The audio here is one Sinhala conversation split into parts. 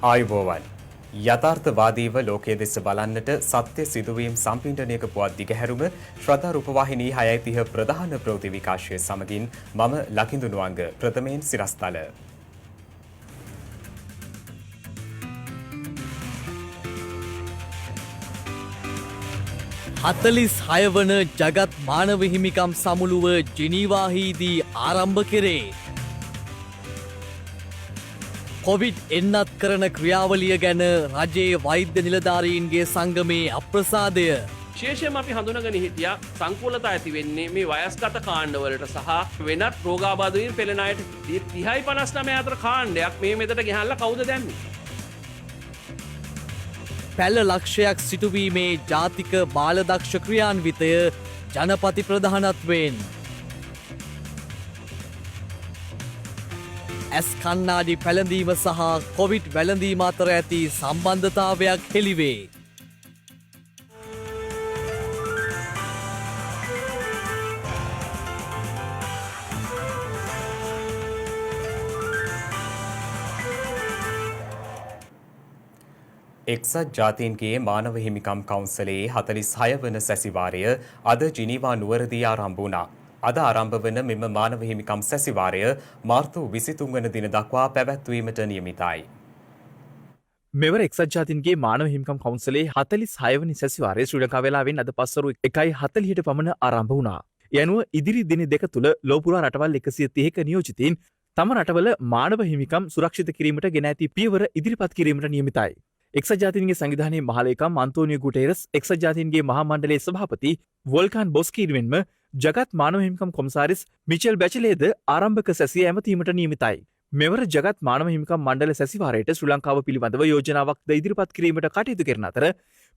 ආයුබෝවන් යථාර්ථවාදීව ලෝකයේ දෙස බලන්නට සත්‍ය සිදුවීම් සම්පින්ඩනයක පුවත් දිගහැරුම ශ්‍රද්ධා රූපවාහිනී 6:30 ප්‍රධාන ප්‍රවෘත්ති විකාශය සමගින් මම ලකිඳු නුවංග ප්‍රථමයෙන් සිරස්තල. හතලිස් හය වන ජගත් මානව හිමිකම් සමුළුව ජිනීවාහිදී ආරම්භ කෙරේ. කොවිඩ් එන්නත් කරන ක්‍රියාවලිය ගැන රජයේ වෛද්‍ය නිලධාරීන්ගේ සංගමේ අප්‍රසාදය. විශේෂයෙන්ම අපි හඳුනගෙන හිටියා සංකූලතා ඇති වෙන්නේ මේ වයස්ගත කාණ්ඩවලට සහ වෙනත් රෝගාබාධවලින් පෙළෙන අයට 30යි 59 අතර කාණ්ඩයක් මේ මෙතට ගෙහල්ලා කවුද දැම්මේ? පැල ලක්ෂයක් සිටුවීමේ ජාතික බාලදක්ෂ ක්‍රියාන්විතය ජනපති ප්‍රධානත්වයෙන්. ඇස් කන්නාඩි පැළඳීම සහ කොවිඩ් වැළඳීම අතර ඇති සම්බන්ධතාවයක් හෙළිවේ. එක්සත් ජාතීන්ගේ මානව හිමිකම් කවුන්සලේ 46 වන සැසිවාරය අද ජිනීවා නුවරදී ආරම්භ වුණා. අද ආරම්භ වන මෙම මානව හිමිකම් සැසිවාරය මාර්තු 23 වන දින දක්වා පැවැත්වීමට නියමිතයි. මෙවර එක්සත් ජාතීන්ගේ මානව හිමිකම් කවුන්සලේ 46 වනි සැසිවාරය ශ්‍රී ලංකා වේලාවෙන් අද පස්වරු 1:40ට පමණ ආරම්භ වුණා. යනුව ඉදිරි දින දෙක තුළ ලෝපුරා රටවල් 130ක නියෝජිතයින් තම රටවල මානව හිමිකම් සුරක්ෂිත කිරීමට ගෙන ඇති පියවර ඉදිරිපත් කිරීමට නියමිතයි. එක්සත් ජාතීන්ගේ සංවිධානයේ මහලේකම් අන්තෝනියෝ ගුටේරස්, එක්සත් ජාතීන්ගේ මහා මණ්ඩලයේ සභාපති වොල්කාන් බොස්කීර්වෙන්ම ජගත් මානව හිමිකම් කොමසාරිස් මිචෙල් බැචලේද ආරම්භක සැසිය ඇමතීමට නියමිතයි. මෙවර ජගත් මානව හිමිකම් මණ්ඩල සැසිවාරයට ශ්‍රී ලංකාව පිළිබඳව යෝජනාවක් ද ඉදිරිපත් කිරීමට කටයුතු කරන අතර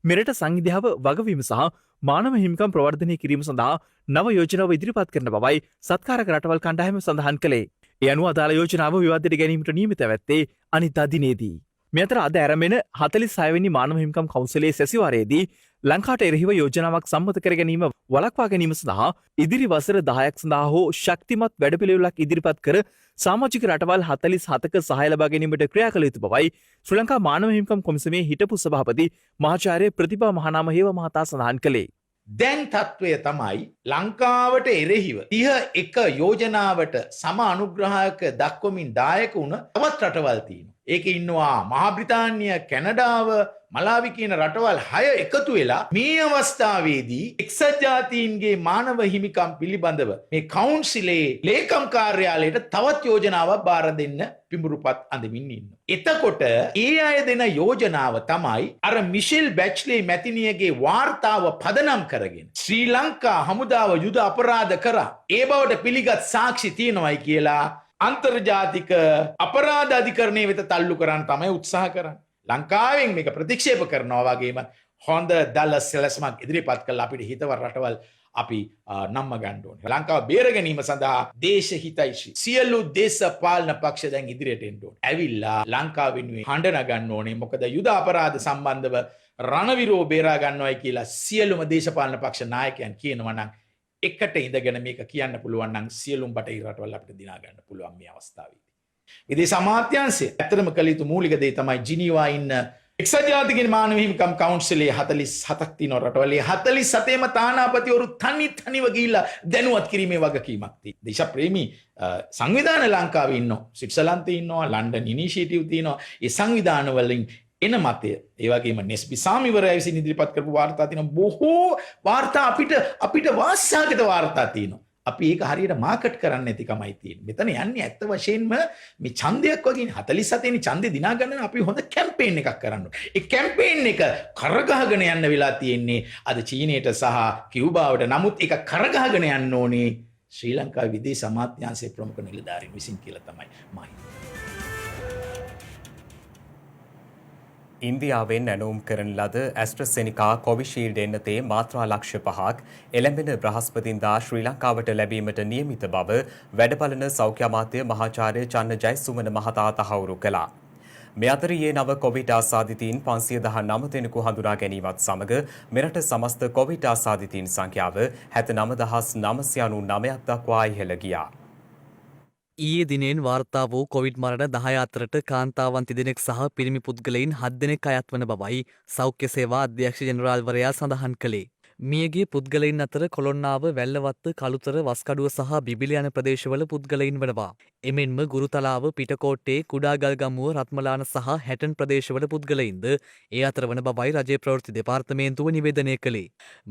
මෙරට සංවිධාව වගවීම සහ මානව හිමිකම් ප්‍රවර්ධනය කිරීම සඳහා නව යෝජනාව ඉදිරිපත් කරන බවයි සත්කාරක රටවල් කණ්ඩායම සඳහන් කළේ. ඒ අනුව අදාළ යෝජනාව විවාදයට ගැනීමට නියමිත ඇත්තේ අනිත් දිනේදී. මේ අතර අද ආරම්භ වෙන 46 වෙනි මානව හිමිකම් කවුන්සලේ සැසිවාරයේදී ලංකාවට එරෙහිව යෝජනාවක් සම්මත කර ගැනීම වළක්වා ගැනීම සඳහා ඉදිරි වසර 10ක් සඳහා හෝ ශක්තිමත් වැඩපිළිවෙලක් ඉදිරිපත් කර සමාජික රටවල් 47ක සහාය ලබා ගැනීමට ක්‍රියා කළ යුතු බවයි ශ්‍රී ලංකා මානව හිමිකම් කොමිසමේ හිටපු සභාපති මහාචාර්ය ප්‍රතිභා මහනාම හේව මහතා සඳහන් කළේ. දැන් තත්ත්වය තමයි ලංකාවට එරෙහිව 31 යෝජනාවට සම අනුග්‍රහයක දක්වමින් දායක වුණ තවත් රටවල් තියෙනවා. ඒකේ ඉන්නවා මහා බ්‍රිතාන්‍ය, කැනඩාව, මලාවි කියන රටවල් 6 එකතු වෙලා මේ අවස්ථාවේදී එක්සත් ජාතීන්ගේ මානව හිමිකම් පිළිබඳව මේ කවුන්සිලේ ලේකම් කාර්යාලයට තවත් යෝජනාවක් බාර දෙන්න පිඹුරුපත් අඳමින් ඉන්නවා. එතකොට ඒ අය දෙන යෝජනාව තමයි අර මිෂෙල් බැච්ලේ මැතිනියගේ වාර්තාව පදනම් කරගෙන ශ්‍රී ලංකා හමුදාව යුද අපරාධ කරා ඒ බවට පිළිගත් සාක්ෂි තියෙනවයි කියලා අන්තර්ජාතික අපරාධ අධිකරණය වෙත තල්ලු කරන්න තමයි උත්සාහ කරන්නේ. ලංකාවෙන් මේක ප්‍රතික්ෂේප කරනවා වගේම හොඳ දල සැලැස්මක් ඉදිරිපත් කළා අපිට හිතවර රටවල් අපි නම්ම ගන්න ඕනේ. ලංකාව බේර ගැනීම සඳහා දේශහිතයිශී සියලු දේශපාලන පක්ෂ දැන් ඉදිරියට එන්න ඕනේ. ඇවිල්ලා ලංකාව වෙනුවෙන් හඬ නගන්න ඕනේ. මොකද යුද අපරාධ සම්බන්ධව රණවිරෝ බේරා ගන්නවයි කියලා සියලුම දේශපාලන පක්ෂ නායකයන් කියනවා නම් එකට ඉඳගෙන මේක කියන්න පුළුවන් නම් සියලුම බටහිර රටවල් අපිට දිනා ගන්න පුළුවන් මේ අවස්ථාවේදී. විදේශ අමාත්‍යාංශය ඇත්තටම කළ යුතු මූලික දේ තමයි ජිනීවා ඉන්න එක්සත් ජාතීන්ගේ මානව හිමිකම් කවුන්සිලේ 47ක් තියෙන රටවල්. 47ම තානාපතිවරු තනිව ගිහිල්ලා දැනුවත් කිරීමේ වගකීමක් තියෙනවා. දේශප්‍රේමී සංවිධාන ලංකාවේ ඉන්නවා. ස්විට්සර්ලන්තේ ඉන්නවා. ලන්ඩන් ඉනිෂියේටිව් තියෙනවා. ඒ සංවිධාන වලින් එන මතය ඒ වගේම නෙස්බි සාමිවරයා විසින් ඉදිරිපත් කරපු වාර්තා තියෙනවා. බොහෝ වාර්තා අපිට වාස්යාගත වාර්තා තියෙනවා. අපි ඒක හරියට මාකට් කරන්න නැති කමයි තියෙන්නේ. මෙතන යන්නේ ඇත්ත වශයෙන්ම මේ ඡන්දයක් වගේ 47 වෙනි ඡන්දේ දිනා ගන්න අපි හොඳ කැම්පේන් එකක් කරන්න ඕනේ. ඒ කැම්පේන් එක කරගහගෙන යන්න වෙලා තියෙන්නේ අද චීනයට සහ කියුබාවට. නමුත් ඒක කරගහගෙන යන්න ඕනේ ශ්‍රී ලංකාවේ විදේශ අමාත්‍යාංශයේ ප්‍රමුඛ නිලධාරීන් විසින් කියලා තමයි මම හිතන්නේ. ඉන්දියාවෙන් ඇනවුම් කරන ලද ඇස්ට්‍රසෙනිකා කොවිෂීල්ඩ් එන්නතේ මාත්‍රා ලක්ෂ 5ක් එළඹෙන බ්‍රහස්පතින්දා ශ්‍රී ලංකාවට ලැබීමට නියමිත බව වැඩපළන සෞඛ්‍ය අමාත්‍ය මහාචාර්ය චන්න ජයසුමන මහතා තහවුරු කළා. මේ අතර ඊයේ නව කොවිඩ් ආසාදිතයින් 519 දෙනෙකු හඳුනා ගැනීමත් සමග මෙරට සමස්ත කොවිඩ් ආසාදිතයින් සංඛ්‍යාව 79999ක් දක්වා ඉහළ ගියා. ඊයේ දිනෙන් වාර්තා වූ කොවිඩ් මරණ 10 අතරට කාන්තාවන් 3 දෙනෙක් සහ පිරිමි පුද්ගලයින් 7 දෙනෙක් අයත් වන බවයි සෞඛ්‍ය සේවා අධ්‍යක්ෂ ජෙනරාල්වරයා සඳහන් කළේ. මියගිය පුද්ගලයින් අතර කොළොන්නාව වැල්ලවත්ත කළුතර වස්කඩුව සහ බිබිලි යන ප්‍රදේශවල පුද්ගලයින් වනවා. එමෙන්ම ගුරුතලාව පිටකෝට්ටේ කුඩාගල්ගමුව රත්මලාන සහ හැටන් ප්‍රදේශවල පුද්ගලයින්ද ඒ අතර වන බවයි රජයේ ප්‍රවෘත්ති දෙපාර්තමේන්තුව නිවේදනය කළේ.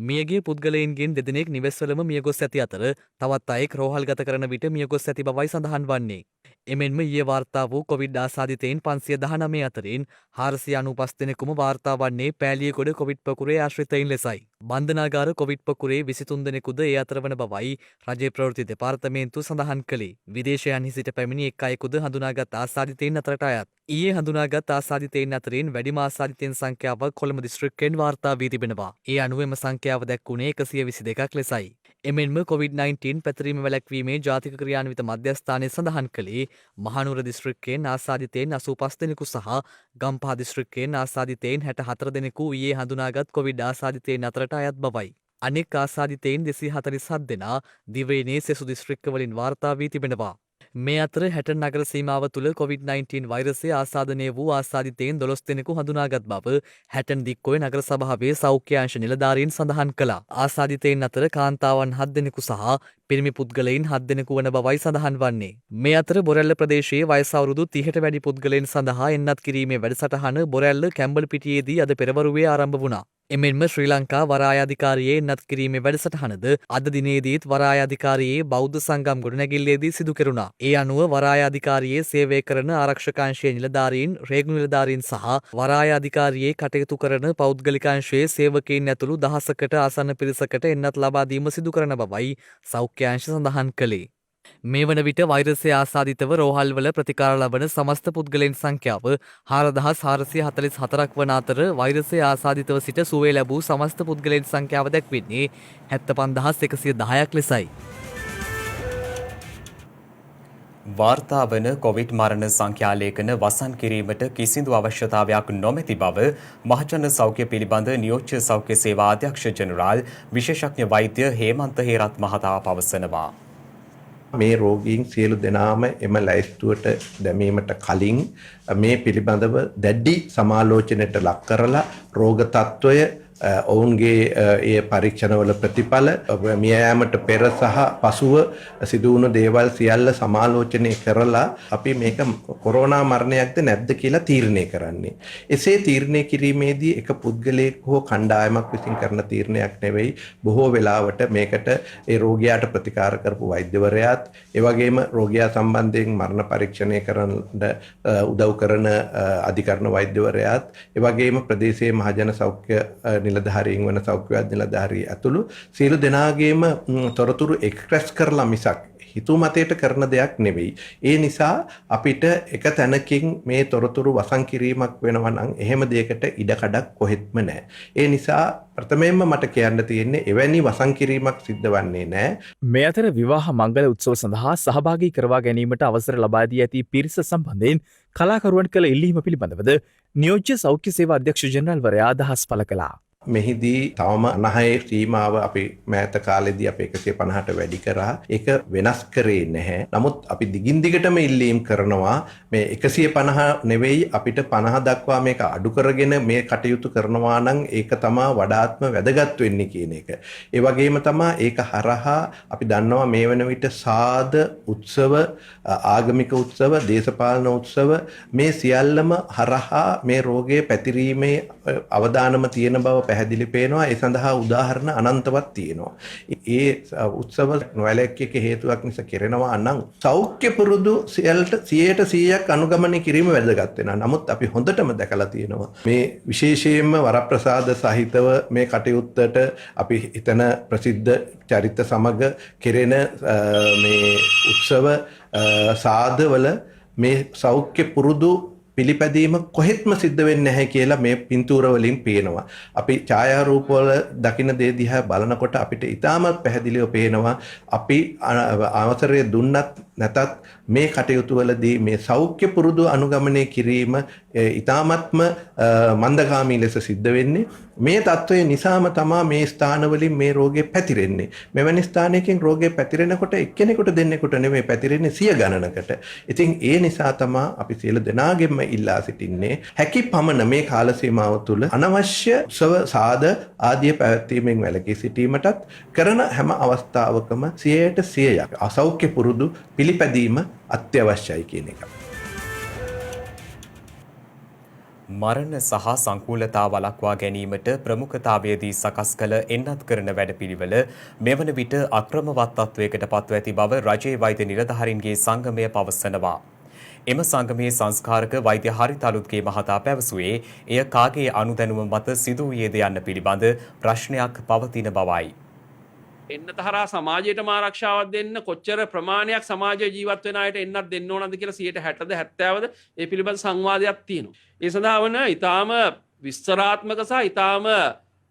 මියගිය පුද්ගලයින්ගෙන් දෙදෙනෙක් නිවෙස්වලම මියගොස් ඇති අතර තවත් අයෙක් රෝහල්ගත කරන විට මියගොස් ඇති බවයි සඳහන් වන්නේ. එමෙන්ම ඊයේ වාර්තා වූ කොවිඩ් ආසාදිතයින් 519 අතරින් 495 දෙනෙකුම වාර්තා වන්නේ පෑලියගොඩ කොවිඩ් පොකුරේ ආශ්‍රිතයින් ලෙසයි. බන්ධනාගාර කොවිඩ් පොකුරේ 23 දෙනෙකුද ඒ අතර වන බවයි රජයේ ප්‍රවෘත්ති දෙපාර්තමේන්තුව සඳහන් කළේ. විදේශයන්හි සිට පැමිණි එක් අයෙකුද හඳුනාගත් ආසාදිතයින් අතරට අයත්. ඊයේ හඳුනාගත් ආසාදිතයින් අතරින් වැඩිම ආසාදිතයින් සංඛ්‍යාව කොළඹ දිස්ත්‍රික්කයෙන් වාර්තා වී තිබෙනවා. ඒ අනුව එම සංඛ්‍යාව දැක්වුණේ 122ක් ලෙසයි. එමෙන්ම COVID-19 පැතිරීම වැළැක්වීමේ ජාතික ක්‍රියාන්විත මධ්‍යස්ථානය සඳහන් කළේ මහනුවර දිස්ත්‍රික්කයෙන් ආසාදිතයින් 85 දෙනෙකු සහ ගම්පහ දිස්ත්‍රික්කයෙන් ආසාදිතයින් 64 දෙනෙකු ඊයේ හඳුනාගත් කොවිඩ් ආසාදිතයින් අතරට අයත් බවයි. අනෙක් ආසාදිතයින් 247 දෙනා දිවයිනේ සෙසු දිස්ත්‍රික්කවලින් වාර්තා වී තිබෙනවා. මේ අතර හැටන් නගර සීමාව තුළ COVID-19 වෛරසය ආසාදනය වූ ආසාදිතයින් 12 දෙනෙකු හඳුනාගත් බව හැටන් දික්කොය නගර සභාවේ සෞඛ්‍යාංශ නිලධාරීන් සඳහන් කළා. ආසාදිතයින් අතර කාන්තාවන් 7 දෙනෙකු සහ පිරිමි පුද්ගලයින් 7 දෙනෙකු වන බවයි සඳහන් වන්නේ. මේ අතර බොරැල්ල ප්‍රදේශයේ වයස අවුරුදු 30ට වැඩි පුද්ගලයන් සඳහා එන්නත් කිරීමේ වැඩසටහන බොරැල්ල කැම්බල්පිටියේදී අද පෙරවරුවේ ආරම්භ වුණා. එමෙන්ම ශ්‍රී ලංකා වරාය අධිකාරියේ එන්නත් කිරීමේ වැඩසටහනද අද දිනේදීත් වරාය අධිකාරියේ බෞද්ධ සංගම් ගොඩනැගිල්ලේදී සිදු කෙරුණා. ඒ අනුව වරාය අධිකාරියේ සේවය කරන ආරක්ෂකාංශයේ නිලධාරීන්, රේගු නිලධාරීන් සහ වරාය අධිකාරියේ කටයුතු කරන පෞද්ගලිකාංශයේ සේවකයින් ඇතුළු දහසකට ආසන්න පිරිසකට එන්නත් ලබා දීම සිදු කරන බවයි සෞඛ්‍යාංශ සඳහන් කළේ. මේ වන විට වෛරසය ආසාදිතව රෝහල්වල ප්‍රතිකාර ලබන සමස්ත පුද්ගලයන් සංඛ්‍යාව 4444ක් වන අතර වෛරසය ආසාදිතව සිට සුවය ලැබූ සමස්ත පුද්ගලයන් සංඛ්‍යාව දැක්වෙන්නේ 75110ක් ලෙසයි. වාර්තා වන කොවිඩ් මරණ සංඛ්‍යා ලේඛන වසන් කිරීමට කිසිදු අවශ්‍යතාවයක් නොමැති බව මහජන සෞඛ්‍ය පිළිබඳ නියෝජ්‍ය සෞඛ්‍ය සේවා අධ්‍යක්ෂ ජෙනරාල් විශේෂඥ වෛද්‍ය හේමන්ත හේරත් මහතා පවසනවා. මේ රෝගීන් සියලු දෙනාම එම ලැයිස්තුවට දැමීමට කලින් මේ පිළිබඳව දැඩි සමාලෝචනයට ලක් කරලා රෝග තත්ත්වය ඔවුන්ගේ ඒ පරීක්ෂණවල ප්‍රතිඵල මිය යාමට පෙර සහ පසුව සිදු වුණු දේවල් සියල්ල සමාලෝචනය කරලා අපි මේක කොරෝනා මරණයක්ද නැද්ද කියලා තීරණය කරන්නේ. එසේ තීරණය කිරීමේදී එක පුද්ගලයෙක් හෝ කණ්ඩායමක් විසින් කරන තීරණයක් නෙවෙයි. බොහෝ වෙලාවට මේකට ඒ රෝගියාට ප්‍රතිකාර කරපු වෛද්‍යවරයාත් ඒ වගේම රෝගියා සම්බන්ධයෙන් මරණ පරීක්ෂණය කරන උදව් කරන අධිකරණ වෛද්‍යවරයාත් ඒ වගේම ප්‍රදේශයේ මහජන සෞඛ්‍ය නිලධාරීන් වන සෞඛ්‍ය නිලධාරී ඇතුළු සියලු දෙනාගේම තොරතුරු එක්ස්ප්‍රෙස් කරලා මිසක් හිතුමතයට කරන දෙයක් නෙවෙයි. ඒ නිසා අපිට එක තැනකින් මේ තොරතුරු වසන් කිරීමක් වෙනවා නම් එහෙම දෙයකට ඉඩකඩක් කොහෙත්ම නැහැ. ඒ නිසා ප්‍රථමයෙන්ම මට කියන්න තියෙන්නේ එවැනි වසන් කිරීමක් සිද්ධ වන්නේ නැහැ. මේ අතර විවාහ මංගල උත්සව සඳහා සහභාගී කරවා ගැනීමට අවසර ලබා දී ඇති පිරිස සම්බන්ධයෙන් කලාකරුවන් කළ ඉල්ලීම පිළිබඳවද නියෝජ්‍ය සෞඛ්‍ය සේවා අධ්‍යක්ෂ ජෙනරාල්වරයා අදහස් පළ කළා. මෙහිදී තවම අනහයේ සීමාව අපි මෑත කාලෙදී අපි 150ට වැඩි කරා. ඒක වෙනස් කරේ නැහැ. නමුත් අපි දිගින් දිගටම ඉල්ලීම් කරනවා මේ 150 නෙවෙයි අපිට 50 දක්වා මේක අඩු කරගෙන මේ කටයුතු කරනවා නම් ඒක තමයි වඩාත්ම වැදගත් වෙන්නේ කියන එක. ඒ වගේම තමයි ඒක හරහා අපි දන්නවා මේ වෙන විට සාද උත්සව, ආගමික උත්සව, දේශපාලන උත්සව මේ සියල්ලම හරහා මේ රෝගයේ පැතිරීමේ අවදානම තියෙන බව පැහැදිලි පේනවා. ඒ සඳහා උදාහරණ අනන්තවත් තියෙනවා. ඒ උත්සව නොවැළැක්විය හේතුවක් නිසා කෙරෙනවා නම් සෞඛ්‍ය පුරුදු 100% අනුගමනය කිරීම වැදගත් වෙනවා. නමුත් අපි හොඳටම දැකලා තියෙනවා මේ විශේෂයෙන්ම වරප්‍රසාද සහිතව මේ කටයුත්තට අපි හිතන ප්‍රසිද්ධ චරිත සමග කෙරෙන මේ උත්සව සාදවල මේ සෞඛ්‍ය පුරුදු පිළිපැදීම කොහෙත්ම සිද්ධ වෙන්නේ නැහැ කියලා මේ පින්තූර වලින් පේනවා. අපි ඡායාරූප වල දකින්න දේ දිහා බලනකොට අපිට ඉතාමත් පැහැදිලිව පේනවා අපි අවසරය දුන්නත් නැතත් මේ කටයුතුවලදී මේ සෞඛ්‍ය පුරුදු අනුගමනය කිරීම ඉතාමත්ම මන්දගාමී ලෙස සිද්ධ වෙන්නේ. මේ තත්ත්වය නිසාම තමා මේ ස්ථානවලින් මේ රෝගය පැතිරෙන්නේ. මෙවැනි ස්ථානයකින් රෝගය පැතිරෙනකොට එක්කෙනෙකුට දෙන්නෙකුට නෙමෙයි පැතිරෙන්නේ සිය ගණනකට. ඉතින් ඒ නිසා තමා අපි සියලු දෙනාගෙන්ම ඉල්ලා සිටින්නේ හැකි පමණ මේ කාල සීමාව තුළ අනවශ්‍ය උත්සව සාද ආදිය පැවැත්වීමෙන් වැළකී සිටීමටත් කරන හැම අවස්ථාවකම 100% අසෞඛ්‍ය පුරුදු පිළිපැදීම අත්‍යවශ්‍යයි කියන එක. මරණ සහ සංකූලතා වළක්වා ගැනීමට ප්‍රමුඛතාවයේදී සකස් කළ එන්නත් කරන වැඩපිළිවෙල මෙවන විට අක්‍රමවත් තත්වයකට පත්ව ඇති බව රජයේ වෛද්‍ය නිලධාරීන්ගේ සංගමය පවසනවා. එම සංගමයේ සංස්කාරක වෛද්‍ය හරිත අලුත්ගේ මහතා පැවසුවේ එය කාගේ අනුදැනුම මත සිදු වූයේද යන්න පිළිබඳ ප්‍රශ්නයක් පවතින බවයි. එන්නත හරහා සමාජයට ආරක්ෂාවක් දෙන්න කොච්චර ප්‍රමාණයක් සමාජයේ ජීවත් වෙන අයට එන්නත් දෙන්න ඕනද කියලා 60ද 70ද ඒ පිළිබඳ සංවාදයක් තියෙනවා. ඒ සඳහා වන ඊටාම විස්තරාත්මක සහ ඊටාම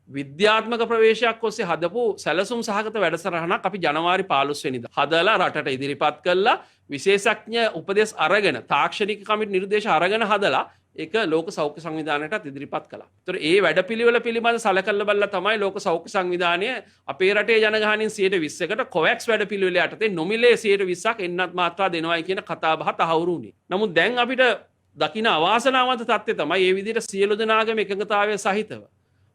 විද්‍යාත්මක ප්‍රවේශයක් ඔස්සේ හදපු සැලසුම් සහගත වැඩසටහනක් අපි ජනවාරි 15 වෙනිදා හදලා රටට ඉදිරිපත් කළා. විශේෂඥ උපදෙස් අරගෙන තාක්ෂණික කමිටු නිර්දේශ අරගෙන හදලා ඒක ලෝක සෞඛ්‍ය සංවිධානයටත් ඉදිරිපත් කළා. ඒතර ඒ වැඩපිළිවෙල පිළිබඳ සලකලා බලලා තමයි ලෝක සෞඛ්‍ය සංවිධානය අපේ රටේ ජනගහනයෙන් 120කට කොවැක්ස් වැඩපිළිවෙල යටතේ නොමිලේ 120ක් එන්නත් මාත්‍රා දෙනවයි කියන කතාබහ තහවුරු වුණේ. නමුත් දැන් අපිට දකින්න අවාසනාවන්ත තත්ත්වය තමයි මේ විදිහට සියලු දෙනාගේම එකඟතාවය සහිතව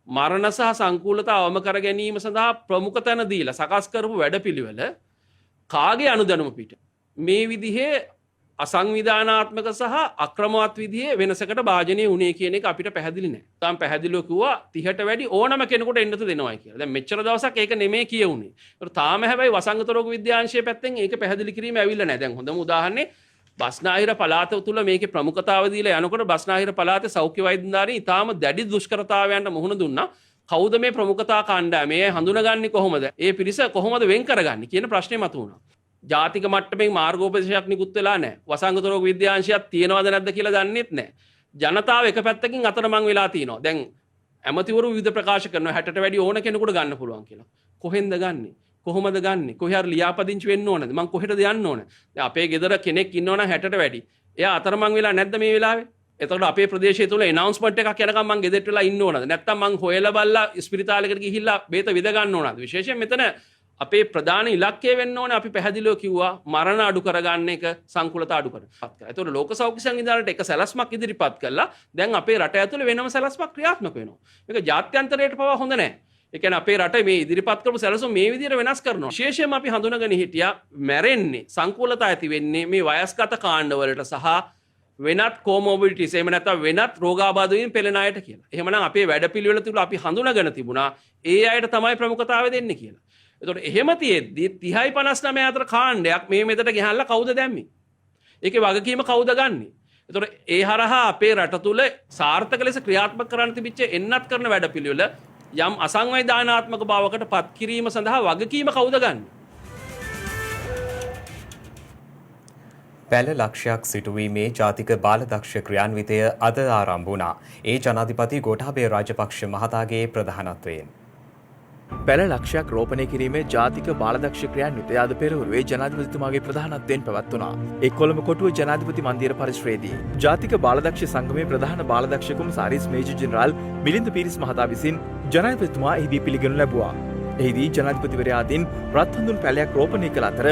මරණ සහ සංකූලතාව අවම කර ගැනීම සඳහා ප්‍රමුඛ තැන දීලා සකස් කරපු වැඩපිළිවෙල කාගේ අනුදැනුම පිට මේ විදිහේ අසංවිධානාත්මක සහ අක්‍රමවත් විදිහේ වෙනසකට භාජනය වුණේ කියන එක අපිට පැහැදිලි නැහැ. තාම පැහැදිලිව කිව්වා 30ට වැඩි ඕනම කෙනෙකුට එන්නත දෙනවයි කියලා. දැන් මෙච්චර දවසක් ඒක නෙමෙයි කියුනේ. ඒතර තාම හැබැයි වසංගත රෝග විද්‍යාංශයේ පැත්තෙන් ඒක පැහැදිලි කිරීම ඇවිල්ලා නැහැ. දැන් හොඳම උදාහරණේ බස්නාහිර පළාත තුළ මේකේ ප්‍රමුඛතාව දීලා යනකොට බස්නාහිර පළාතේ සෞඛ්‍ය වෛද්‍යධාරීන් ඊටාම දැඩි දුෂ්කරතාවයන්ට මුහුණ දුන්නා. කවුද මේ ප්‍රමුඛතා කණ්ඩායම? මේ හඳුනගන්නේ කොහොමද? ඒ පිරිස කොහොමද වෙන් කරගන්නේ කියන ප්‍රශ්නේ මතුවුණා. ජාතික මට්ටමින් මාර්ගෝපදේශයක් නිකුත් වෙලා නැහැ. වසංගත රෝග විද්‍යාංශයක් තියෙනවද නැද්ද කියලා දන්නෙත් නැහැ. ජනතාව එක පැත්තකින් අතරමං වෙලා තියෙනවා. දැන් ඇමතිවරු විවිධ ප්‍රකාශ කරනවා 60ට වැඩි ඕන කෙනෙකුට ගන්න පුළුවන් කියලා. කොහෙන්ද ගන්නෙ? කොහොමද ගන්නෙ? කොහේ හරි ලියාපදිංචි වෙන්න ඕනද? මං කොහෙටද යන්න ඕන? දැන් අපේ ගෙදර කෙනෙක් ඉන්නවනම් 60ට වැඩි. එයා අතරමං වෙලා නැද්ද මේ වෙලාවේ? එතකොට අපේ ප්‍රදේශය තුල එනවුන්ස්මන්ට් එකක් යනකම් මං ගෙදරට වෙලා ඉන්න ඕනද? නැත්නම් මං හොයලා බලලා ස්පිරිතාලයකට ගිහිල්ලා බේත විද ගන්න ඕනද? විශේෂයෙන් මෙතන අපේ ප්‍රධාන ඉලක්කය වෙන්න ඕනේ අපි පැහැදිලිව කිව්වා මරණ අඩු කරගන්න එක සංකූලතා අඩු කරගන්න. ඒතකොට ලෝක සෞඛ්‍ය සංවිධානයට එක සැලැස්මක් ඉදිරිපත් කළා. දැන් අපේ රට ඇතුලේ වෙනම සැලැස්මක් ක්‍රියාත්මක වෙනවා. මේක ජාත්‍යන්තරයට පවා හොඳ නැහැ. ඒ කියන්නේ අපේ රටේ මේ ඉදිරිපත් කරපු සැලසුම් මේ විදිහට වෙනස් කරනවා. විශේෂයෙන්ම අපි හඳුනගෙන හිටියා මැරෙන්නේ සංකූලතා ඇති වෙන්නේ මේ වයස්ගත කාණ්ඩවලට සහ වෙනත් කොමෝබිලිටිස් එහෙම නැත්නම් වෙනත් රෝගාබාධ වලින් පෙළෙන අයට කියලා. එහෙමනම් අපේ වැඩපිළිවෙල තුල අපි හඳුනගෙන තිබුණා ඒ අයට තමයි ප්‍රමුඛතාවය දෙන්නේ කියලා. එතකොට එහෙම තියෙද්දි 30යි 59 අතර කාණ්ඩයක් මේ මෙතට ගහලා කවුද දැම්මේ? ඒකේ වගකීම කවුද ගන්නෙ? එතකොට ඒ හරහා අපේ රට තුල සාර්ථක ලෙස ක්‍රියාත්මක කරන්න තිබිච්ච එන්නත් කරන වැඩපිළිවෙල යම් අසංවේදානාත්මක බවකට පත් කිරීම සඳහා වගකීම කවුද ගන්නෙ? පැල ලක්ෂයක් සිටුවීමේ ජාතික බාලදක්ෂ ක්‍රියාන්විතය අද ආරම්භ වුණා. ඒ ජනාධිපති ගෝඨාභය රාජපක්ෂ මහතාගේ ප්‍රධානත්වයෙන්. පැල ලක්ෂයක් රෝපණය කිරීමේ ජාතික බාලදක්ෂ ක්‍රියාන්විතය අද පෙරවරුවේ ජනාධිපතිතුමාගේ ප්‍රධානත්වයෙන් පැවැත්වුණා. ඒ කොළඹ කොටුව ජනාධිපති මන්දිර පරිශ්‍රයේදී ජාතික බාලදක්ෂ සංගමේ ප්‍රධාන බාලදක්ෂ කොමසාරිස් මේජර් ජෙනරාල් මිලින්ද පීරිස් මහතා විසින් ජනාධිපතිතුමා එහිදී පිළිගනු ලැබුවා. එහිදී ජනාධිපතිවරයා අතින් රත්හඳුන් පැලයක් රෝපණය කළ අතර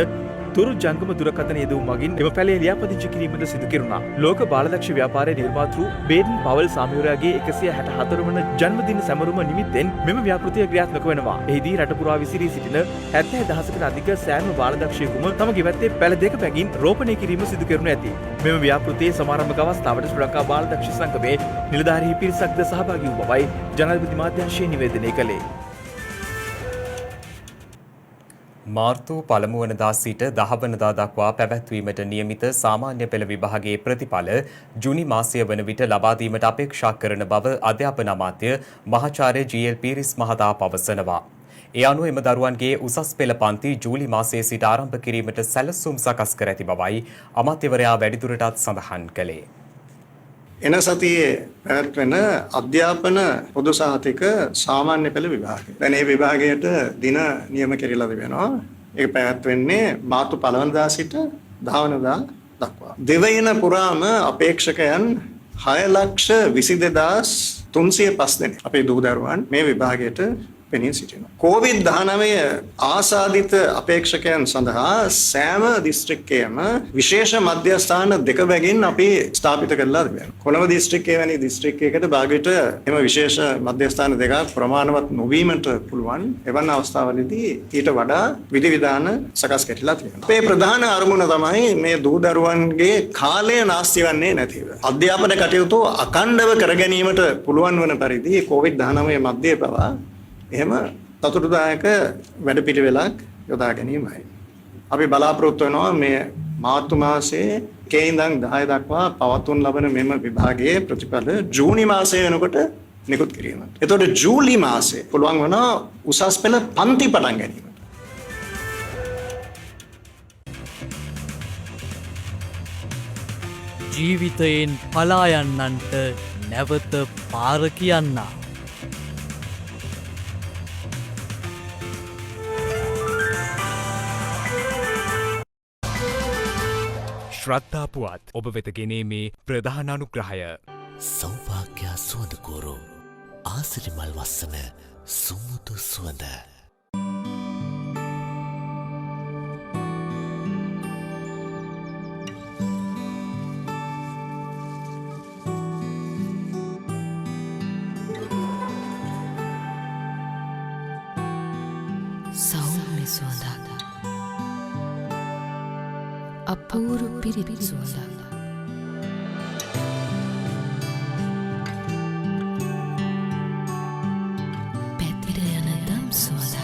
තුරු ජංගම දුරකථන යෙදුම් මගින් එම පැලේ ලියාපදිංචි කිරීමට සිදු කෙරුණා. ලෝක බාලදක්ෂ ව්‍යාපාරයේ නිර්මාතෘ බේඩන් පවල් සාමයවරයාගේ 164 වන ජන්මදින සැමරුම නිමිත්තෙන් මෙම ව්‍යාපෘතිය ක්‍රියාත්මක වෙනවා. එහිදී රට පුරා විසිරී සිටින 70,000කට අධික සෑම බාලදක්ෂයෙකුම තම ගෙවැත්තේ පැල දෙක පැගින් රෝපණය කිරීම සිදු කෙරුණු ඇති. මෙම ව්‍යාපෘතියේ සමාරම්භක අවස්ථාවට ශ්‍රී ලංකා බාලදක්ෂ සංගමේ නිලධාරී පිරිසක්ද සහභාගී වූ බවයි ජනාධිපති මාධ්‍යංශය නිවේදනය කළේ. මාර්තු 1 වනදා සිට 10 වනදා දක්වා පැවැත්වීමට නියමිත සාමාන්‍ය පෙළ විභාගයේ ප්‍රතිඵල ජුනි මාසය වන විට ලබා දීමට අපේක්ෂා කරන බව අධ්‍යාපන අමාත්‍ය මහාචාර්ය ජී.එල්. පීරිස් මහතා පවසනවා. ඒ අනුව එම දරුවන්ගේ උසස් පෙළ පන්ති ජූලි මාසයේ සිට ආරම්භ කිරීමට සැලසුම් සකස් කර ඇති බවයි අමාත්‍යවරයා වැඩිදුරටත් සඳහන් කළේ. එන සතියේ පැවැත්වෙන අධ්‍යාපන පොදු සහතික සාමාන්‍ය පෙළ විභාගය. දැන් මේ විභාගයට දින නියම කෙරෙලා තිබෙනවා. ඒක පැවැත්වෙන්නේ මාර්තු 1 වෙනිදා සිට ධාවනදා දක්වා. දෙවයින පුරාම අපේක්ෂකයන් 6,22,305 දෙනෙක් අපේ දූ දරුවන් මේ විභාගයට පෙනී සිටිනවා. COVID-19 ආසාදිත අපේක්ෂකයන් සඳහා සෑම දිස්ත්‍රික්කයේම විශේෂ මධ්‍යස්ථාන දෙක බැගින් අපි ස්ථාපිත කරලා තිබෙනවා. කොළඹ දිස්ත්‍රික්කයේ වැනි දිස්ත්‍රික්කයකට භාගයට එම විශේෂ මධ්‍යස්ථාන දෙක ප්‍රමාණවත් නොවීමට පුළුවන්. එවන් අවස්ථාවලදී ඊට වඩා විධිවිධාන සකස් කරලා තියෙනවා. අපේ ප්‍රධාන අරමුණ තමයි මේ දූ දරුවන්ගේ කාලය නාස්ති වෙන්නේ නැතිව අධ්‍යාපන කටයුතු අඛණ්ඩව කර ගැනීමට පුළුවන් වන පරිදි COVID-19 මැදේ පවා එහෙම සතුටුදායක වැඩපිළිවෙලක් යොදා ගැනීමයි. අපි බලාපොරොත්තු වෙනවා මේ මාර්තු මාසයේ ඉඳන් 10 දක්වා පවත්වනු ලබන මෙම විභාගයේ ප්‍රතිඵල ජූනි මාසයේ වෙනකොට නිකුත් කිරීමට. එතකොට ජූලි මාසයේ පුළුවන් වෙනවා උසස් පෙළ පන්ති පටන් ගැනීමට. ජීවිතයෙන් පලා යන්නන්ට නැවත පාර කියන්නා. ශ්‍රද්ධාපුවත් ඔබ වෙත ගෙනීමේ ප්‍රධාන අනුග්‍රහය. සෞභාග්‍ය සුවඳකෝරු ආසිරිමල් වස්සන සුමුදු සුවඳ. සෞම්‍ය සුවඳක් අපූරු පිරිත් සුවඳක් පැතිර යන දම් සුවඳක්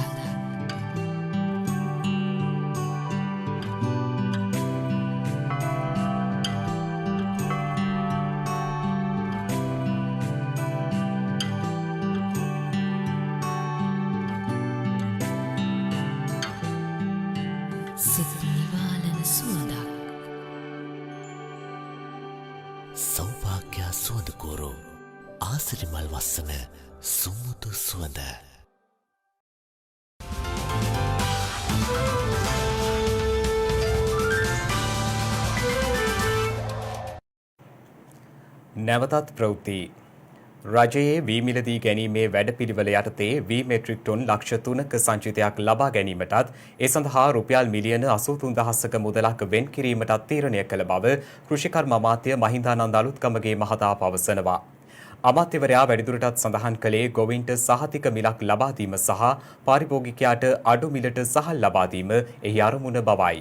සිත නිවාලන සුවඳක් සෞභාග්‍ය සුවඳකෝරු ආසිරිමල් වස්සන සුමුදු සුවඳ. නැවතත් ප්‍රවෘත්ති රජයේ වී මිලදී ගැනීමේ වැඩපිළිවෙල යටතේ වී මෙට්‍රික් ටොන් ලක්ෂ 3ක සංචිතයක් ලබා ගැනීමටත් ඒ සඳහා රුපියල් මිලියන 83,000ක මුදලක් වෙන් කිරීමටත් තීරණය කළ බව කෘෂිකර්ම අමාත්‍ය මහින්දානන්ද අලුත්ගමගේ මහතා පවසනවා. අමාත්‍යවරයා වැඩිදුරටත් සඳහන් කළේ ගොවීන්ට සහතික මිලක් ලබා දීම සහ පාරිභෝගිකයාට අඩු මිලට සහල් ලබා දීම එහි අරමුණ බවයි.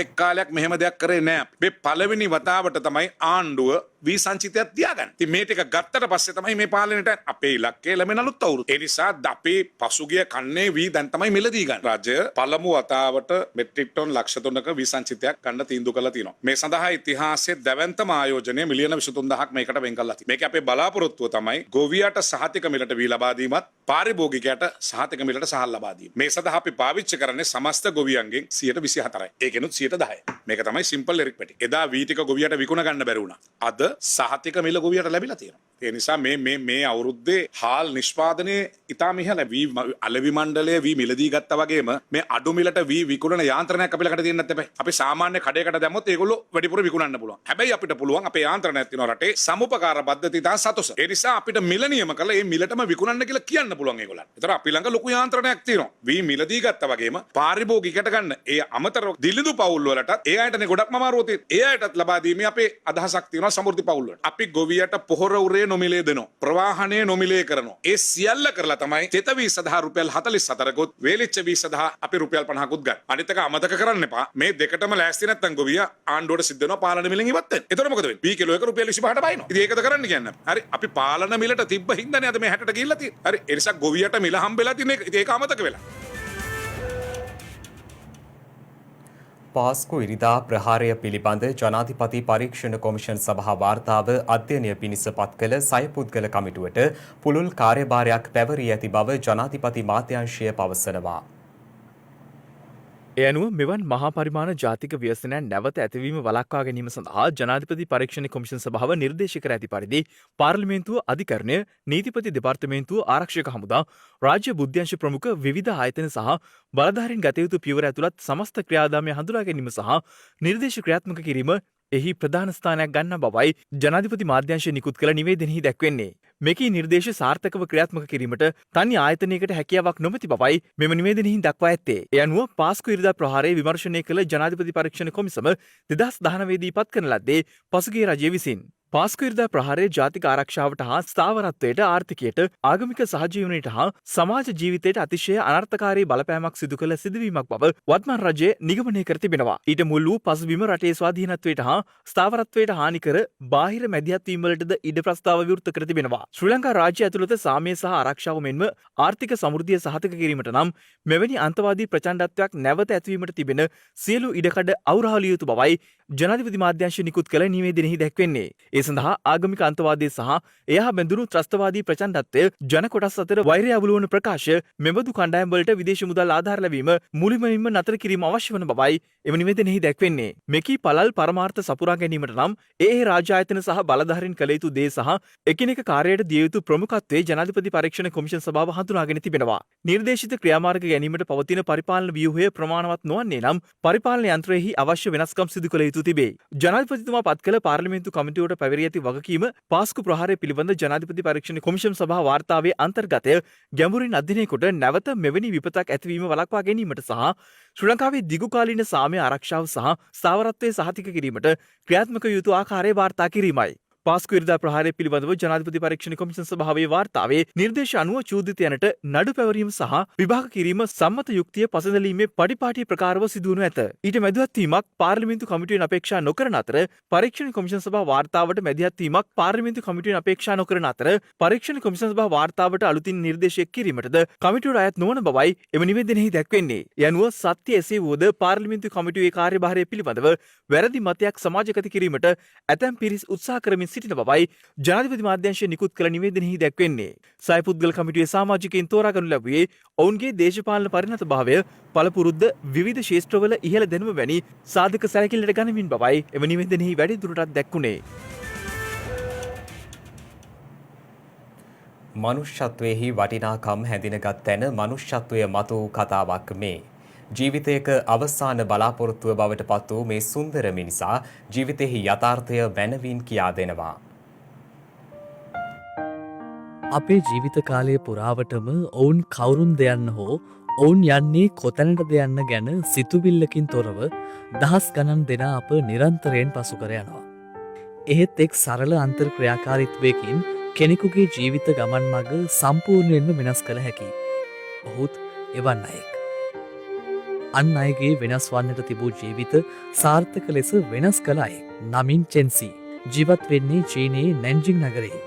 එක් කාලයක් මෙහෙම දෙයක් කරේ නෑ. මේ පළවෙනි වතාවට තමයි ආණ්ඩුව වී සංචිතයක් තියාගන්න. ඉතින් මේ ටික ගත්තට පස්සේ තමයි මේ පාලනයට අපේ ඉලක්කය ලැබෙන අලුත් අවුරුද්ද. ඒ නිසා අපේ පසුගිය කන්නේ වී දැන් තමයි මිලදී ගන්න. රජය පළමු වතාවට මෙට්‍රික් ටොන් ලක්ෂ 3ක වී සංචිතයක් ගන්න තීන්දුව කළා තියෙනවා. මේ සඳහා ඉතිහාසයේ දැවැන්තම ආයෝජනය මිලියන 23,000ක් මේකට වෙන් කරලා තියෙනවා. මේක අපේ බලාපොරොත්තුව තමයි ගොවියට සහතික මිලට වී ලබා දීමත් පාරිභෝගිකයට සහතික මිලට සහල් ලබා දීම. මේ සඳහා අපි පාවිච්චි කරන්නේ සමස්ත ගොවියන්ගෙන් 24%. ඒකෙනුත් 10%. මේක තමයි සිම්පල් එරික් පැටි. එදා වී ටික ගොවියට විකුණ ගන්න බැරි වුණා. අද සහතික මිල ගොවියට ලැබිලා තියෙනවා. ඒ නිසා මේ අවුරුද්දේ හාල් නිෂ්පාදනයේ ඉතාම ඉහළ වී අලෙවි මණ්ඩලය වී මිලදී ගත්තා වගේම මේ අඩු මිලට වී විකුණන යාන්ත්‍රණයක් අපි ළඟට තියෙන්නත් එපා. අපි සාමාන්‍ය කඩේකට දැම්මොත් ඒගොල්ලෝ වැඩිපුර විකුණන්න පුළුවන්. හැබැයි අපිට පුළුවන් අපේ යාන්ත්‍රණයක් තියෙනවා රටේ සමුපකාර පද්ධතිය තහ සතොස. ඒ නිසා අපිට මිල නියම කරලා මේ මිලටම විකුණන්න කියලා කියන්න පුළුවන් ඒගොල්ලන්ට. ඒතර අපි ළඟ ලොකු යාන්ත්‍රණයක් තියෙනවා. වී මිලදී ගත්තා වගේම පාරිභෝගිකයට ගන්න ඒ අමතර දිලිඳු පවුල් වලටත් ඒ අයටනේ ගොඩක්ම අමාරුව තියෙන්නේ. ඒ අයටත් ලබා දීමේ අපේ අදහසක් තියෙනවා සමෘද්ධි පවුල් වලට. අපි ගොවියට පොහොර උරේ නොමිලේ දෙනවා. ප්‍රවාහනයේ නොමිලේ කරනවා. ඒ සියල්ල කරලා තමයි තෙත වී සඳහා රුපියල් 44කුත් වේලිච්ච වී සඳහා අපි රුපියල් 50කුත් ගන්න. අනිත් එක අමතක කරන්න එපා. මේ දෙකටම ලෑස්ති නැත්නම් ගොවියා ආණ්ඩුවට සිද්ධ වෙනවා පාලන මිලෙන් ඉවත් වෙන්න. එතකොට මොකද වෙන්නේ? වී කිලෝ එක රුපියල් 25ට බයිනවා. ඉතින් ඒකද කරන්න කියන්නේ. හරි අපි පාලන මිලට තිබ්බ හින්දානේ අද මේ 60ට ගිහිල්ලා තියෙන්නේ. හරි ඒ නිසා ගොවියට මිල හම්බෙලා තියෙන එක ඒක අමතක වෙලා. පාස්කු ඉරිදා ප්‍රහාරය පිළිබඳ ජනාධිපති පරීක්ෂණ කොමිෂන් සභා වාර්තාව අධ්‍යයනය පිණිස පත් කළ සය පුද්ගල කමිටුවට පුළුල් කාර්යභාරයක් පැවරී ඇති බව ජනාධිපති මාත්‍යාංශය පවසනවා. ඒ අනුව මෙවන් මහා පරිමාණ ජාතික ව්‍යසනයන් නැවත ඇතිවීම වළක්වා ගැනීම සඳහා ජනාධිපති පරීක්ෂණ කොමිෂන් සභාව නිර්දේශ කර ඇති පරිදි පාර්ලිමේන්තුව අධිකරණය නීතිපති දෙපාර්තමේන්තුව ආරක්ෂක හමුදා රාජ්‍ය බුද්ධ්‍යංශ ප්‍රමුඛ විවිධ ආයතන සහ බලධාරීන් ගත යුතු පියවර ඇතුළත් සමස්ත ක්‍රියාදාමය හඳුනා ගැනීම සහ නිර්දේශ ක්‍රියාත්මක කිරීම එහි ප්‍රධාන ස්ථානයක් ගන්න බවයි ජනාධිපති මාධ්‍යංශය නිකුත් කළ නිවේදනයෙහි දැක්වෙන්නේ. මෙකී නිර්දේශ සාර්ථකව ක්‍රියාත්මක කිරීමට තනි ආයතනයකට හැකියාවක් නොමැති බවයි මෙම නිවේදනයෙහි දක්වා ඇත්තේ. ඒ අනුව පාස්කු ඉරිදා ප්‍රහාරය විමර්ශනය කළ ජනාධිපති පරීක්ෂණ කොමිසම 2019 දී පත් කරන ලද්දේ පසුගිය රජය විසින්. පාස්කු ඉරිදා ප්‍රහාරය ජාතික ආරක්ෂාවට හා ස්ථාවරත්වයට ආර්ථිකයට ආගමික සහජීවනයට හා සමාජ ජීවිතයට අතිශය අනර්ථකාරී බලපෑමක් සිදු කළ සිදුවීමක් බව වත්මන් රජය නිගමනය කර තිබෙනවා. ඊට මුල් වූ පසුබිම රටේ ස්වාධීනත්වයට හා ස්ථාවරත්වයට හානි කර බාහිර මැදිහත් වීම වලටද ඉඩ ප්‍රස්තාව විවෘත කර තිබෙනවා. ශ්‍රී ලංකා රාජ්‍ය ඇතුළත සාමය සහ ආරක්ෂාව මෙන්ම ආර්ථික සමෘද්ධිය සහතික කිරීමට නම් මෙවැනි අන්තවාදී ප්‍රචණ්ඩත්වයක් නැවත ඇතිවීමට තිබෙන සියලු ඉඩකඩ අවුරාලිය යුතු බවයි ජනාධිපති මාධ්‍යංශය නිකුත් කළ නිවේදනයෙහි දැක්වෙන්නේ. ඒ සඳහා ආගමික අන්තවාදය සහ එහා බැඳුණු ත්‍රස්තවාදී ප්‍රචණ්ඩත්වය ජන කොටස් අතර වෛරය අවුලුවන ප්‍රකාශ මෙබඳු කණ්ඩායම් වලට විදේශ මුදල් ආධාර ලැබීම මුලින්ම නතර කිරීම අවශ්‍ය වන බවයි එම නිවේදනයෙහි දැක්වෙන්නේ. මෙකී පළල් පරමාර්ථ සපුරා ගැනීමට නම් ඒ රාජ්‍ය ආයතන සහ බලධාරීන් කළ යුතු දේ සහ එකිනෙක කාර්යයට දිය යුතු ප්‍රමුඛත්වයේ ජනාධිපති පරීක්ෂණ කොමිෂන් සභාව හඳුනාගෙන තිබෙනවා. නිර්දේශිත ක්‍රියාමාර්ග ගැනීමට පවතින පරිපාලන ව්‍යුහය ප්‍රමාණවත් නොවන්නේ නම් පරිපාලන යන්ත්‍රයෙහි අවශ්‍ය වෙනස්කම් සිදු කළ යුතු තිබේ. ජනාධිපතිතුමා පත් කළ පාර්ලිමේන්තු කමිටුවට පැවරී ඇති වගකීම පාස්කු ප්‍රහාරය පිළිබඳ ජනාධිපති පරීක්ෂණ කොමිෂන් සභාව වාර්තාවේ අන්තර්ගතය ගැඹුරින් අධ්‍යයනය කොට නැවත මෙවැනි විපතක් ඇතිවීම වළක්වා ගැනීමට සහ ශ්‍රී ලංකාවේ දිගුකාලීන සාමය ආරක්ෂාව සහ ස්ථාවරත්වය සහතික කිරීමට ක්‍රියාත්මක යුතු ආකාරය වාර්තා කිරීමයි. පාස්කු ඉරිදා ප්‍රහාරය පිළිබඳව ජනාධිපති පරීක්ෂණ කොමිෂන් සභාවේ වාර්තාවේ නිර්දේශ අනුව චූදිතයනට නඩු පැවරීම සහ විභාග කිරීම සම්මත යුක්තිය පසඳලීමේ පටිපාටි ප්‍රකාරව සිදුවනු ඇත. ඊට මැදිහත් වීමක් පාර්ලිමේන්තු කමිටුවෙන් අපේක්ෂා නොකරන අතර පරීක්ෂණ කොමිෂන් සභාව වාර්තාවට මැදිහත් වීමක් පාර්ලිමේන්තු කමිටුවෙන් අපේක්ෂා නොකරන අතර පරීක්ෂණ කොමිෂන් සභාව වාර්තාවට අලුතින් නිර්දේශ කිරීමටද කමිටුවට අයත් නොවන බවයි එම නිවේදනයෙහි දැක්වෙන්නේ. යනුව සත්‍ය එසේ වුවද පාර්ලිමේන්තු කමිටුවේ කාර්යභාරය පිළිබඳව වැරදි මතයක් සමාජගත කිරීමට ඇතැම් පිරිස් උත්සාහ කරමින් සිටින බවයි ජනාධිපති මාධ්‍යංශය නිකුත් කළ නිවේදනයෙහි දැක්වෙන්නේ. සයපුද්ගල කමිටුවේ සමාජිකයින් තෝරාගනු ලැබුවේ ඔවුන්ගේ දේශපාලන පරිණත භාවය, පළපුරුද්ද, විවිධ ශේෂ්ත්‍රවල ඉහළ දැනුම වැනි සාධක සැලකිල්ලට ගනිමින් බවයි එම නිවේදනයෙහි වැඩිදුරටත් දැක්වුණේ. මනුෂ්‍යත්වයෙහි වටිනාකම් හැඳිනගත් තැන මනුෂ්‍යත්වය මතු වූ කතාවක් මේ. ජීවිතයක අවසාන බලාපොරොත්තුව බවට පත් වූ මේ සුන්දර මිනිසා ජීවිතයෙහි යථාර්ථය මැනවින් කියා දෙනවා. අපේ ජීවිත කාලය පුරාවටම ඔවුන් කවුරුන් දෙයන්න හෝ ඔවුන් යන්නේ කොතැනට දෙයන්න ගැන සිතුවිල්ලකින් තොරව දහස් ගණන් දෙනා අප නිරන්තරයෙන් පසු කර යනවා. එහෙත් එක් සරල අන්තර් ක්‍රියාකාරීත්වයකින් කෙනෙකුගේ ජීවිත ගමන් මඟ සම්පූර්ණයෙන්ම වෙනස් කළ හැකි. ඔහුත් එවන් අයෙක්. අන් අයගේ වෙනස් වන්නට තිබූ ජීවිත සාර්ථක ලෙස වෙනස් කළ අයෙක්. නමින් චෙන්සි ජීවත් වෙන්නේ චීනයේ නැන්ජිං නගරයේ.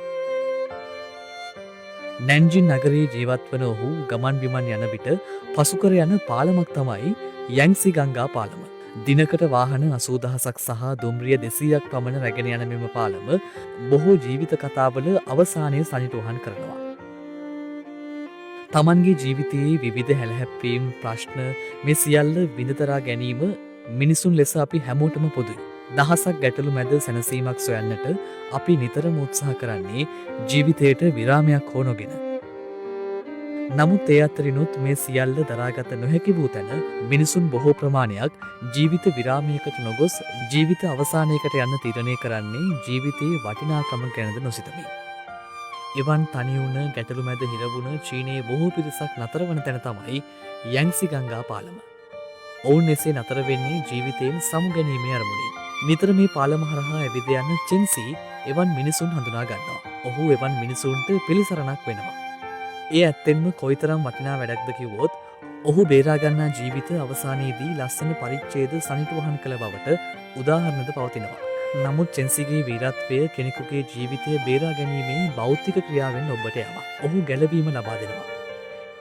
නැන්ජින් නගරයේ ජීවත් වන ඔහු ගමන් බිමන් යන විට පසුකර යන පාලමක් තමයි යැන්සි ගංගා පාලම. දිනකට වාහන 80,000ක් සහ දුම්රිය 200ක් පමණ රැගෙන යන මෙම පාලම බොහෝ ජීවිත කතාවල අවසානය සනිටුහන් කරනවා. තමන්ගේ ජීවිතයේ විවිධ හැලහැප්වීම් ප්‍රශ්න මේ සියල්ල විඳතරා ගැනීම මිනිසුන් ලෙස අපි හැමෝටම පොදුයි. දහසක් ගැටලු මැද සැනසීමක් සොයන්නට අපි නිතරම උත්සාහ කරන්නේ ජීවිතයට විරාමයක් හෝ නොගෙන. නමුත් ඒ අතරිනුත් මේ සියල්ල දරාගත නොහැකි වූ තැන මිනිසුන් බොහෝ ප්‍රමාණයක් ජීවිත විරාමයකට නොගොස් ජීවිත අවසානයකට යන්න තීරණය කරන්නේ ජීවිතයේ වටිනාකම ගැනද නොසිතමි. එවන් තනිවුණ ගැටලු මැද හිරවුණ චීනයේ බොහෝ පිරිසක් නතර වන තැන තමයි යැන්සි ගංගා පාලම. ඔවුන් එසේ නතර වෙන්නේ ජීවිතයෙන් සමුගැනීමේ අරමුණින්. නිතර මේ පාලම හරහා ඇවිද යන චෙන්සි එවන් මිනිසුන් හඳුනා ගන්නවා. ඔහු එවන් මිනිසුන්ට පිළිසරණක් වෙනවා. ඒ ඇත්තෙන්ම කොයිතරම් වටිනා වැඩක්ද කිව්වොත් ඔහු බේරාගන්නා ජීවිත අවසානයේදී ලස්සන පරිච්ඡේද සනිටුවහන් කළ බවට උදාහරණද පවතිනවා. නමුත් චෙන්සිගේ වීරත්වය කෙනෙකුගේ ජීවිතය බේරා ගැනීමේ භෞතික ක්‍රියාවෙන් ඔබට යනවා. ඔහු ගැලවීම ලබා දෙනවා.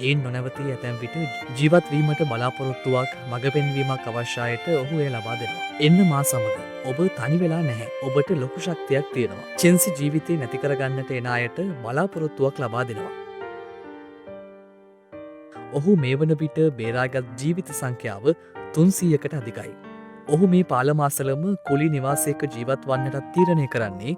ඒ නොනැවතී ඇතැම් විට ජීවත් වීමට බලාපොරොත්තුවක් මඟ පෙන්වීමක් අවශ්‍යයට ඔහු එය ලබා දෙනවා. එන්න මා සමග ඔබ තනි වෙලා නැහැ. ඔබට ලොකු ශක්තියක් තියෙනවා. චෙන්සි ජීවිතේ නැති කරගන්නට එන අයට බලාපොරොත්තුවක් ලබා දෙනවා. ඔහු මේ වන විට බේරාගත් ජීවිත සංඛ්‍යාව 300කට අධිකයි. ඔහු මේ පාලමාසලම කුලි නිවාසයක ජීවත් වන්නට තීරණය කරන්නේ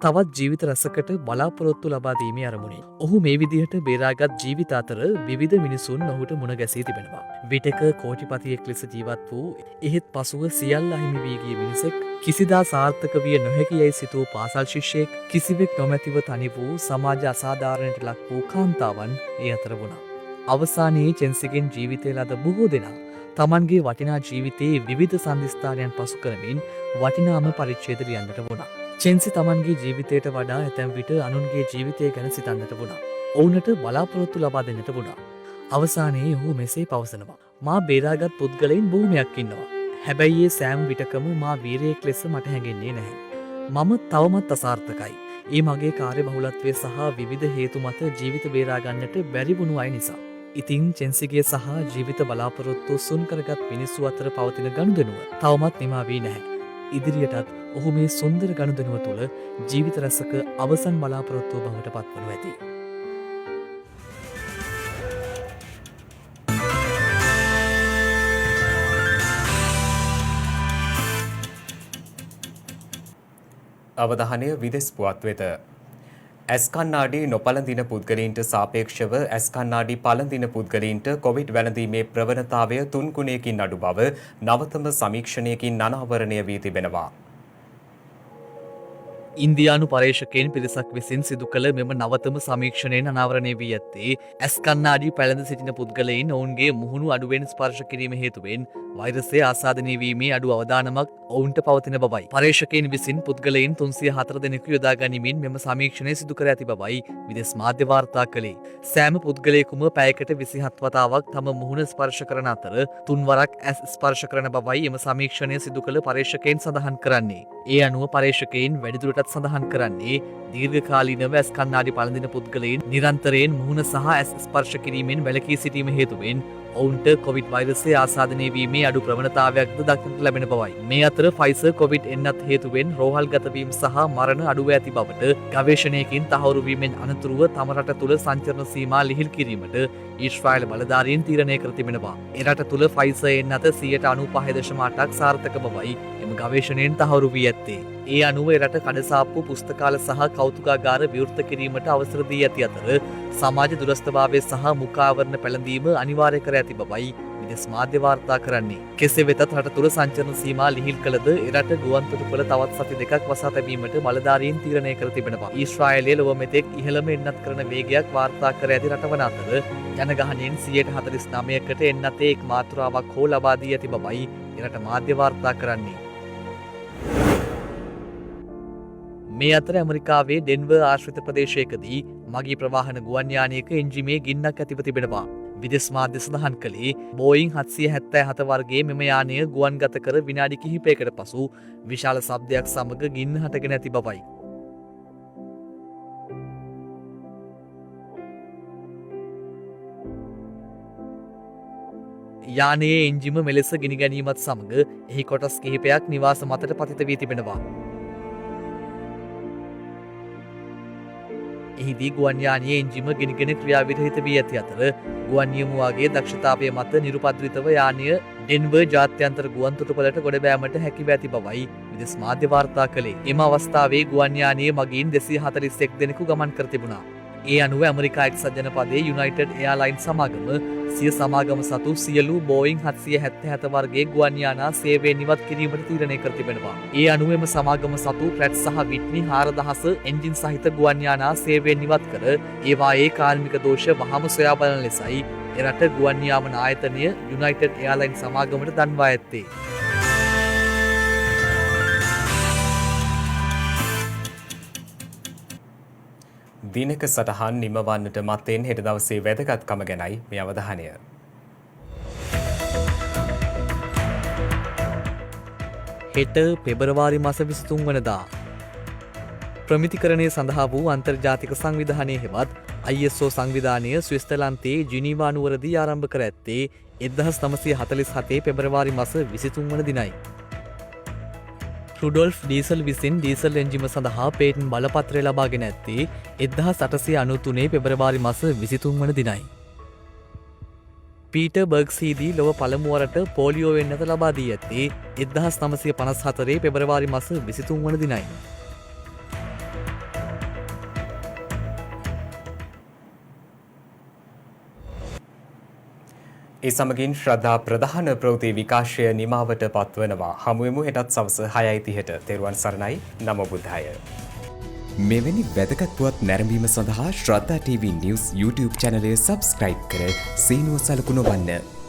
තවත් ජීවිත රසකට බලාපොරොත්තු ලබා දීමේ අරමුණේ. ඔහු මේ විදිහට බේරාගත් ජීවිත අතර විවිධ මිනිසුන් ඔහුට මුණ ගැසී තිබෙනවා. විටක කෝටිපතියෙක් ලෙස ජීවත් වූ එහෙත් පසුව සියල්ල අහිමි වී ගිය මිනිසෙක්, කිසිදා සාර්ථක විය නොහැකි යයි සිතූ පාසල් ශිෂ්‍යයෙක්, කිසිවෙක් නොමැතිව තනි වූ සමාජ අසාධාරණයට ලක් වූ කාන්තාවන් ඒ අතර වුණා. අවසානයේ චෙන්සිගෙන් ජීවිතය ලද බොහෝ දෙනා තමන්ගේ වටිනා ජීවිතයේ විවිධ සන්ධිස්ථානයන් පසු කරමින් වටිනාම පරිච්ඡේද ලියන්නට වුණා. චෙන්සි තමන්ගේ ජීවිතයට වඩා ඇතැම් විට අනුන්ගේ ජීවිතය ගැන සිතන්නට වුණා. ඔවුනට බලාපොරොත්තු ලබා දෙන්නට වුණා. අවසානයේ ඔහු මෙසේ පවසනවා. මා බේරාගත් පුද්ගලයින් බොහොමයක් ඉන්නවා. හැබැයි ඒ සෑම විටකම මා වීරයෙක් ලෙස මට හැඟෙන්නේ නැහැ. මම තවමත් අසාර්ථකයි. ඒ මගේ කාර්ය බහුලත්වය සහ විවිධ හේතු මත ජීවිත බේරා ගන්නට බැරි වුණු අය නිසා. ඉතින් චෙන්සිගේ සහ ජීවිත බලාපොරොත්තු සුන් කරගත් මිනිස්සු අතර පවතින ගනුදෙනුව තවමත් නිමා වී නැහැ. ඉදිරියටත් ඔහු මේ සුන්දර ගනුදෙනුව තුළ ජීවිත රසක අවසන් බලාපොරොත්තුව බවට පත්වනු ඇති. අවධානය විදෙස් පුවත් වෙත. ඇස් කණ්ණාඩි නොපළඳින පුද්ගලයින්ට සාපේක්ෂව ඇස් කණ්ණාඩි පළඳින පුද්ගලයින්ට කොවිඩ් වැළඳීමේ ප්‍රවණතාවය 3 ගුණයකින් අඩු බව නවතම සමීක්ෂණයකින් අනාවරණය වී තිබෙනවා. ඉන්දියානු පර්යේෂකයන් පිරිසක් විසින් සිදු කළ මෙම නවතම සමීක්ෂණයෙන් අනාවරණය වී ඇත්තේ ඇස් කණ්ණාඩි පැළඳ සිටින පුද්ගලයින් ඔවුන්ගේ මුහුණු අඩුවෙන් ස්පර්ශ කිරීම හේතුවෙන් වෛරසය ආසාදනය වීමේ අඩු අවදානමක් ඔවුන්ට පවතින බවයි. පර්යේෂකයන් විසින් පුද්ගලයින් 304 දෙනෙකු යොදා ගනිමින් මෙම සමීක්ෂණය සිදු කර ඇති බවයි විදෙස් මාධ්‍ය වාර්තා කළේ. සෑම පුද්ගලයෙකුම පැයකට 27 වතාවක් තම මුහුණ ස්පර්ශ කරන අතර 3 වරක් ඇස් ස්පර්ශ කරන බවයි එම සමීක්ෂණය සිදු කළ පර්යේෂකයන් සඳහන් කරන්නේ. ඒ අනුව පර්යේෂකයන් වැඩිදුරටත් සඳහන් කරන්නේ දීර්ඝකාලීනව ඇස් කණ්ණාඩි පළඳින පුද්ගලයන් නිරන්තරයෙන් මුහුණ සහ ඇස් ස්පර්ශ කිරීමෙන් වැළකී සිටීම හේතුවෙන් ඔවුන්ට කොවිඩ් වෛරසය ආසාදනය වීමේ අඩු ප්‍රවණතාවයක්ද දක්නට ලැබෙන බවයි. මේ අතර ෆයිසර් කොවිඩ් එන්නත් හේතුවෙන් රෝහල්ගත වීම සහ මරණ අඩුව ඇති බවට ගවේෂණයකින් තහවුරු වීමෙන් අනතුරුව තම රට තුළ සංචරණ සීමා ලිහිල් කිරීමට ඊශ්‍රායල බලධාරීන් තීරණය කර තිබෙනවා. ඒ රට තුළ ෆයිසර් එන්නත 95.8ක් සාර්ථක බවයි එම ගවේෂණයෙන් තහවුරු වී ඇත්තේ. ඒ අනුව එරට කඩසාප්පු පුස්තකාල සහ කෞතුකාගාර විවෘත කිරීමට අවසර දී ඇති අතර සමාජ දුරස්ථභාවය සහ මුඛාවරණ පැළඳීම අනිවාර්ය කර ඇති බවයි විදෙස් මාධ්‍ය වාර්තා කරන්නේ. කෙසේ වෙතත් රට තුළ සංචරණ සීමා ලිහිල් කළද එරට ගුවන්තොටුපළ තවත් සති දෙකක් වසා තැබීමට බලධාරීන් තීරණය කර තිබෙනවා. ඊශ්‍රායලයේ ලොව මෙතෙක් ඉහළම එන්නත් කරන වේගයක් වාර්තා කර ඇති රට වන අතර ජනගහනයෙන් 49%කට එන්නතේ එක් මාත්‍රාවක් හෝ ලබා දී ඇති බවයි එරට මාධ්‍ය වාර්තා කරන්නේ. මේ අතර ඇමරිකාවේ ඩෙන්වර් ආශ්‍රිත ප්‍රදේශයකදී මගී ප්‍රවාහන ගුවන් යානයක එන්ජිමේ ගින්නක් ඇතිව තිබෙනවා. විදෙස් මාධ්‍ය සඳහන් කළේ බෝයිං 777 වර්ගයේ මෙම යානය ගුවන්ගත කර විනාඩි කිහිපයකට පසු විශාල ශබ්දයක් සමග ගින්න හටගෙන ඇති බවයි. යානයේ එන්ජිම මෙලෙස ගිනි ගැනීමත් සමග එහි කොටස් කිහිපයක් නිවාස මතට පතිත වී තිබෙනවා. එහිදී ගුවන් යානයේ එන්ජිම ගිනිගෙන ක්‍රියාවිරහිත වී ඇති අතර ගුවන් නියමුවාගේ දක්ෂතාවය මත නිරුපද්‍රිතව යානය ඩෙන්වර් ජාත්‍යන්තර ගුවන් තොටුපළට ගොඩ බෑමට හැකිව ඇති බවයි විදෙස් මාධ්‍ය වාර්තා කළේ. එම අවස්ථාවේ ගුවන් යානයේ මගීන් 241 දෙනෙකු ගමන් කර තිබුණා. ඒ අනුව ඇමරිකා එක්සත් ජනපදයේ යුනයිටඩ් එයාර්ලයින් සමාගම සිය සමාගම සතු සියලු බෝයිං 777 වර්ගයේ ගුවන් යානා සේවයෙන් ඉවත් කිරීමට තීරණය කර තිබෙනවා. ඒ අනුව එම සමාගම සතු ප්‍රැට් සහ විට්නි 4000 එන්ජින් සහිත ගුවන් යානා සේවයෙන් ඉවත් කර ඒවායේ කාර්මික දෝෂ වහම සොයා බලන ලෙසයි එරට ගුවන් යාමන ආයතනය යුනයිටඩ් එයාර්ලයින් සමාගමට දන්වා ඇත්තේ. දිනක සටහන් නිමවන්නට මත්තෙන් හෙට දවසේ වැදගත්කම ගැනයි මේ අවධානය. හෙට පෙබරවාරි මාස 23 වනදා ප්‍රමිතිකරණය සඳහා වූ අන්තර්ජාතික සංවිධානයේ හෙවත් ISO සංවිධානය ස්විස්තරලන්තයේ ජිනීවා නුවරදී ආරම්භ කර ඇත්තේ 1947 පෙබරවාරි මාස 23 වන දිනයි. රුඩොල්ෆ් ඩීසල් විසින් ඩීසල් එන්ජිම සඳහා පේටන් බලපත්‍රය ලබාගෙන ඇත්තේ 1893 පෙබරවාරි මාස 23 වන දිනයි. පීටර් බර්ග්සීදී ලොව පළමුුවරට පෝලියෝ වෙන්නත ලබා දී ඇත්තේ 1954 පෙබරවාරි මස 23 වන දිනයි. ඒ සමගින් ශ්‍රද්ධා ප්‍රධාන ප්‍රවෘත්ති විකාශය නිමාවට පත්වනවා. හමුවෙමු හෙටත් සවස 6:30ට. තෙරුවන් සරණයි. නමෝ බුද්ධාය. මෙවැනි වැදගත් පුවත් නැරඹීම සඳහා ශ්‍රද්ධා TV News YouTube චැනලය සබස්ක්‍රයිබ් කර සීනුව සලකුණු වන්න.